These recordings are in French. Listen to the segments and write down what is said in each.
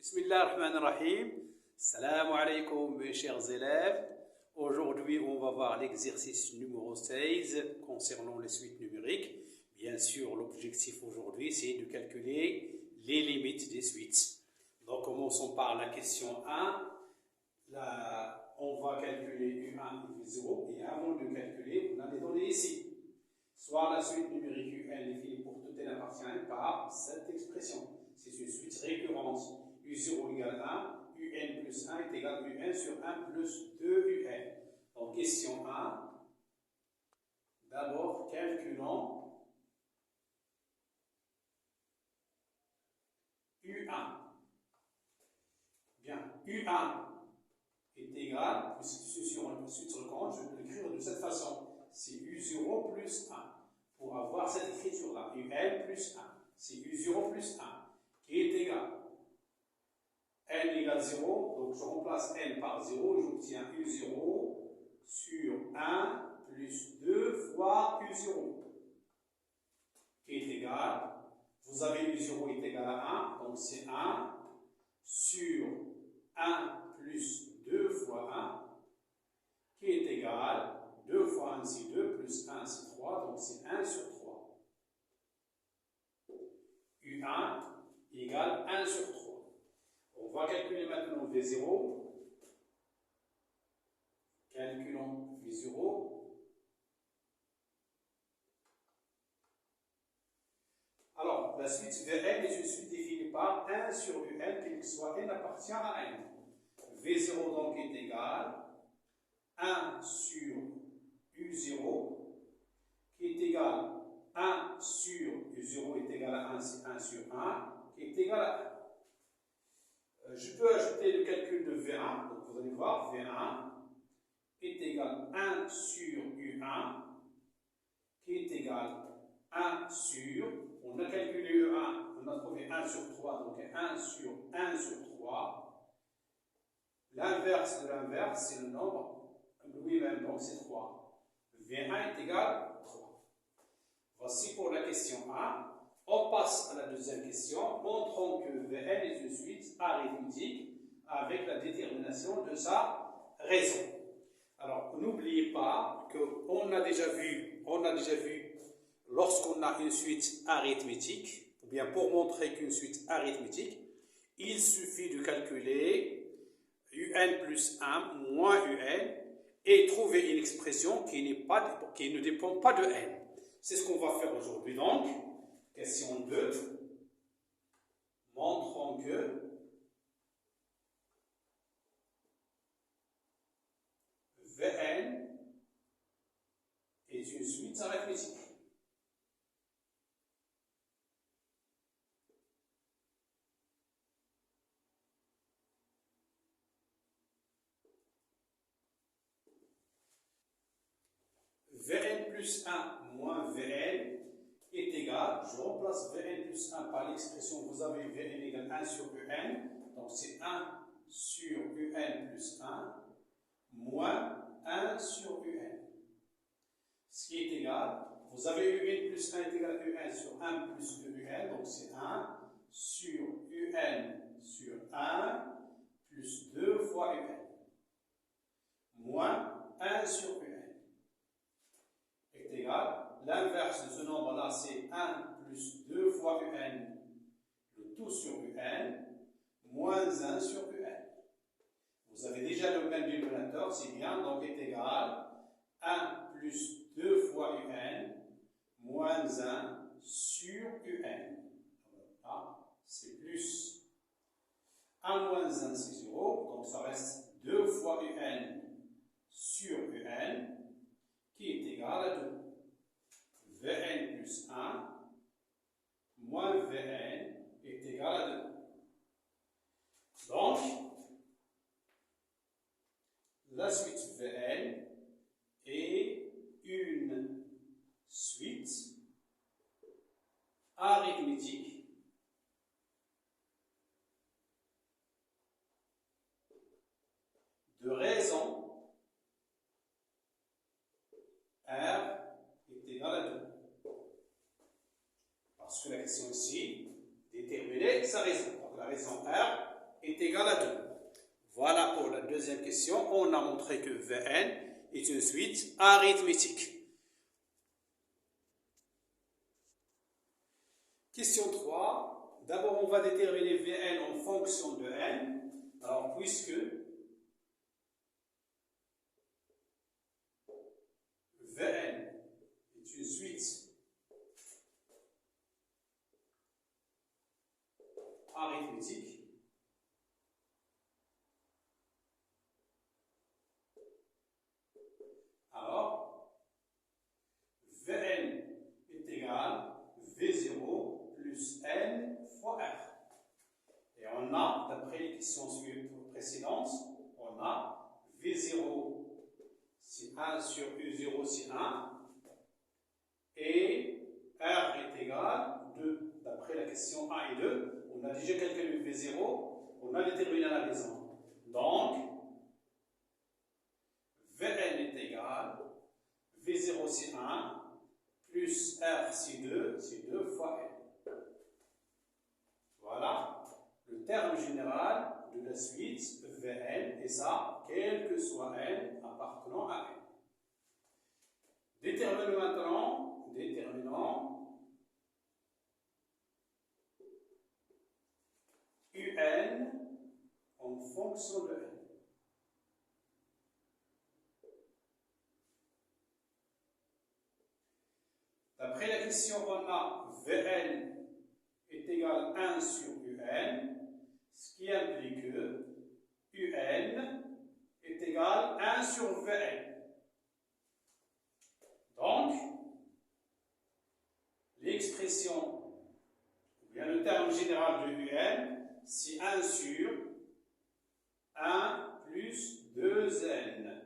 Bismillah ar-Rahman ar-Rahim. Salam alaikum mes chers élèves. Aujourd'hui, on va voir l'exercice numéro 16 concernant les suites numériques. Bien sûr, l'objectif aujourd'hui, c'est de calculer les limites des suites. Donc, commençons par la question 1. On va calculer U1 et U0. Et avant de calculer, on a les données ici. Soit la suite numérique UN est définie pour toute n appartient par cette expression. C'est une suite récurrente. U0 égale 1, UN plus 1 est égal à UN sur 1 plus 2 UN. Donc, question 1. D'abord, calculons U1. Bien, U1 est égal, puisque c'est sur une suite sur le compte, je peux l'écrire de cette façon. C'est U0 plus 1. Pour avoir cette écriture-là, UN plus 1. C'est U0 plus 1 qui est égal n égale 0, donc je remplace n par 0 et j'obtiens U0 sur 1 plus 2 fois U0 qui est égal, vous avez U0 est égal à 1, donc c'est 1 sur 1 plus 2 fois 1 qui est égal, 2 fois 1 c'est 2, plus 1 c'est 3, donc c'est 1 sur 3. U1 égale 1 sur 3. On va calculer maintenant V0. Calculons V0. Alors, la suite Vn est une suite définie par 1 sur Un, quel que soit n appartient à n. V0 donc est égal 1 sur U0 qui est égal 1 sur U0 est égal à 1, c'est 1 sur 1 qui est égal à 1. Je peux ajouter le calcul de V1, donc vous allez voir, V1 est égal à 1 sur U1 qui est égal à 1 sur, on a calculé U1, on a trouvé 1 sur 3, donc 1 sur 1 sur 3. L'inverse de l'inverse, c'est le nombre lui-même, donc c'est 3. V1 est égal à 3. Voici pour la question 1. On passe à la deuxième question. Montrons que Vn est une suite arithmétique avec la détermination de sa raison. Alors, n'oubliez pas qu'on a déjà vu, lorsqu'on a une suite arithmétique, ou bien pour montrer qu'une suite arithmétique, il suffit de calculer Un plus 1 moins Un et trouver une expression qui ne dépend pas de n. C'est ce qu'on va faire aujourd'hui donc. Question 2. Montrons que Vn est une suite arithmétique. Vn plus 1 moins Vn est égal, je remplace Vn plus 1 par l'expression, vous avez Vn égale 1 sur Un, donc c'est 1 sur Un plus 1, moins 1 sur Un. Ce qui est égal, vous avez Un plus 1 est égal à Un sur 1 plus 2 Un, donc c'est 1 sur Un sur 1 plus 2 fois Un, moins 1 sur Un. Est égal, l'inverse de ce nombre-là, c'est 1 plus 2 fois Un, le tout sur Un, moins 1 sur Un. Vous avez déjà le même dénominateur, c'est bien, donc est égal 1 plus 2 fois Un, moins 1 sur Un. Là, c'est plus 1 moins 1, c'est 0, donc ça reste 2 fois Un sur Un, qui est égal à 2. Vn plus 1 moins Vn est égal à 2. Donc, la suite Vn est une suite arithmétique de raison R est égal à 2. Parce que la question ici, déterminer sa raison. Donc la raison R est égal à 2. Voilà pour la deuxième question. On a montré que Vn est une suite arithmétique. Question 3. D'abord, on va déterminer Vn en fonction de n. Alors, puisque Vn est une suite arithmétique, alors Vn est égal V0 plus n fois R. Et on a, d'après les questions précédentes, on a V0 c'est 1 sur U0 c'est 1 et R est égal 2. D'après la question 1 et 2, on a déjà calculé V0, on a déterminé la raison. Donc, Vn est égal V0 c'est 1 plus R c'est 2 fois N. Voilà le terme général de la suite Vn et ça, quel que soit N appartenant à N. Déterminons maintenant, Un en fonction de N. D'après la question, on a Vn est égal à 1 sur Un, ce qui implique que Un est égal à 1 sur Vn. Donc, l'expression, ou bien le terme général de Un, c'est 1 sur 1 plus 2n.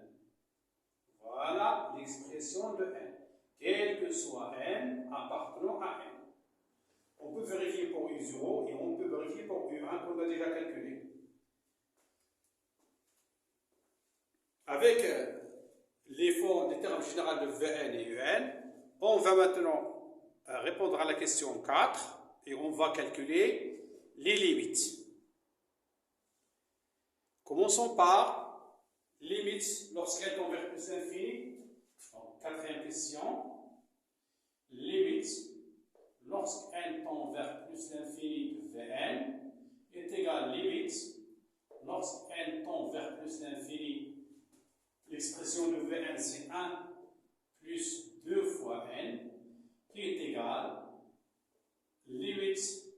Voilà l'expression de n. Quel que soit n appartenant à n. On peut vérifier pour U0 et on peut vérifier pour U1 qu'on a déjà calculé. Avec l'effort des termes généraux de Vn et Un, on va maintenant répondre à la question 4 et on va calculer les limites. Commençons par limite lorsqu'elle tend vers plus l'infini. Donc, quatrième question. Limite lorsqu'elle tend vers plus l'infini de Vn est égale limite lorsqu'elle tend vers plus l'infini. L'expression de Vn c'est 1 plus 2 fois n qui est égale limite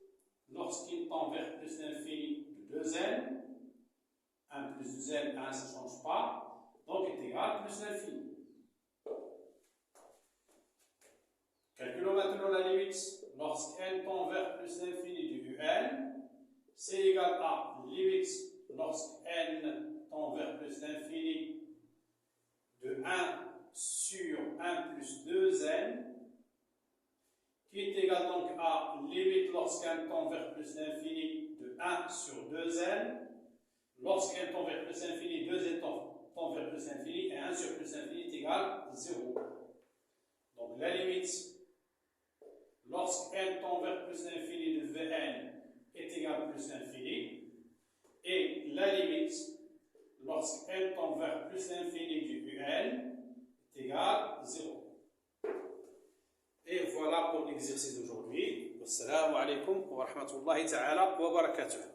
lorsqu'il tend vers plus l'infini de 2n. 1 plus 2n, 1 ça ne change pas, donc est égal plus l'infini. Calculons maintenant la limite lorsqu'n tend vers plus l'infini du un, c'est égal à limite lorsqu'n tend vers plus l'infini de 1 sur 1 plus 2n, qui est égal donc à limite lorsqu'n tend vers plus l'infini de 1 sur 2n, lorsqu'n tend vers plus l'infini, 2n tend vers plus l'infini, et 1 sur plus l'infini est égal à 0. Donc la limite lorsqu'n tend vers plus l'infini de Vn est égal à plus l'infini, et la limite lorsqu'n tend vers plus l'infini du Un est égal à 0. Et voilà pour l'exercice d'aujourd'hui. Wassalamu alaikum wa rahmatullahi ta'ala wa barakatuh.